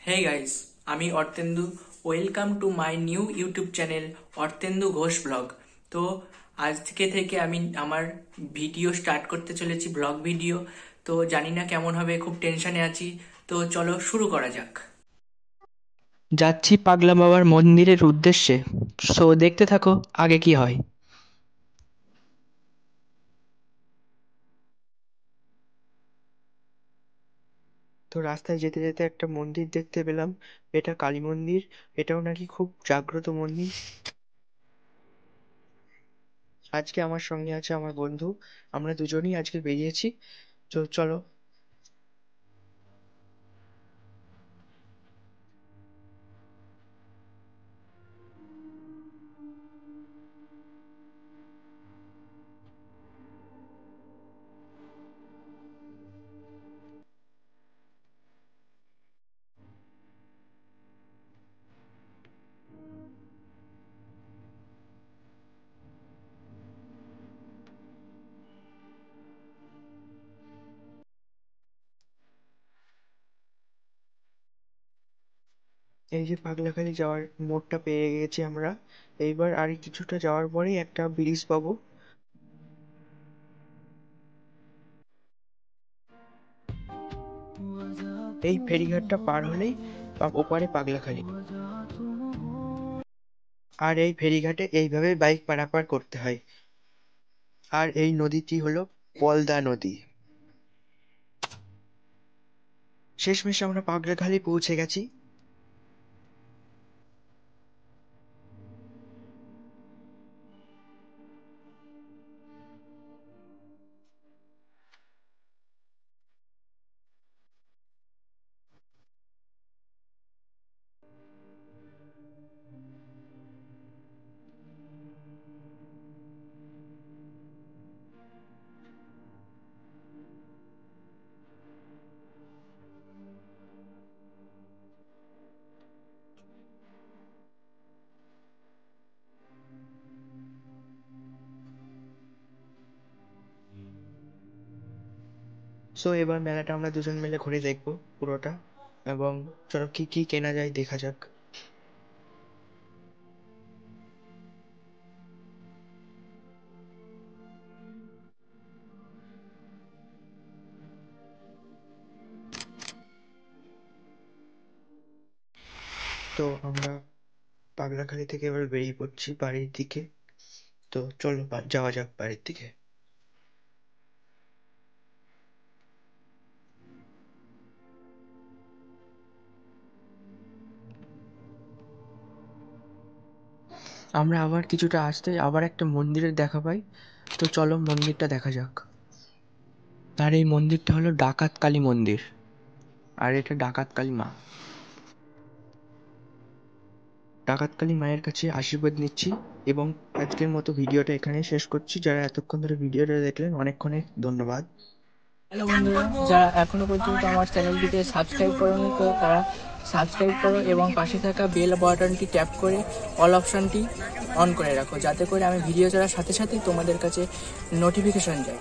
হে guys, আমি Artendu. Welcome to my new YouTube channel Artendu Ghosh blog. তো আজকে থেকে আমি আমার ভিডিও স্টার্ট করতে চলেছি, ব্লগ ভিডিও। তো জানি না কেমন হবে, খুব টেনশনে আছি। তো চলো শুরু করা যাক। যাচ্ছি পাগলা বাবার মন্দিরের উদ্দেশ্যে, সো দেখতে থাকো আগে কি হয়। তো রাস্তায় যেতে যেতে একটা মন্দির দেখতে পেলাম, এটা কালী মন্দির। এটাও নাকি খুব জাগ্রত মন্দির। আজকে আমার সঙ্গে আছে আমার বন্ধু, আমরা দুজনেই আজকে বেরিয়েছি। তো চলো। এই যে পাগলাখালি যাওয়ার মোড়টা পেয়ে গেছি আমরা। এইবার আর কিছুটা যাওয়ার পরেই একটা ব্রিজ পাবো। এই ফেরিঘাটটা পার হলেই ওপারে পাগলাখালি। আর এই ফেরিঘাটে এইভাবে বাইক পারাপার করতে হয়। আর এই নদীটি হলো পলদা নদী। শেষমেশ আমরা পাগলাখালি পৌঁছে গেছি। সো এবার মেলাটা আমরা দুজন মিলে ঘুরে দেখবো পুরোটা। এবং চলো কি কি কেনা যায় দেখা যাক। তো আমরা পাগলাখালি থেকে এবার বেরিয়ে পড়ছি বাড়ির দিকে। তো চলো যাওয়া যাক বাড়ির দিকে। আমরা আবার কিছুটা আসতেই আবার একটা মন্দিরের দেখা পাই। তো চলো মন্দিরটা দেখা যাক। আর এই মন্দিরটা হলো ডাকাত কালী মন্দির। আর এটা ডাকাত কালী মা। ডাকাত কালী মায়ের কাছে আশীর্বাদ নিচ্ছি। এবং আজকের মতো ভিডিওটা এখানে শেষ করছি। যারা এতক্ষণ ধরে ভিডিওটা দেখলেন অনেক অনেক ধন্যবাদ। হ্যালো বন্ধুরা, যারা এখনো পর্যন্ত আমার চ্যানেলটিকে সাবস্ক্রাইব করেনি তো তারা সাবস্ক্রাইব করো এবং পাশে থাকা বেল বাটনটি ট্যাপ করে অল অপশানটি অন করে রাখো, যাতে করে আমি ভিডিও ছাড়ার সাথে সাথে তোমাদের কাছে নোটিফিকেশন যায়।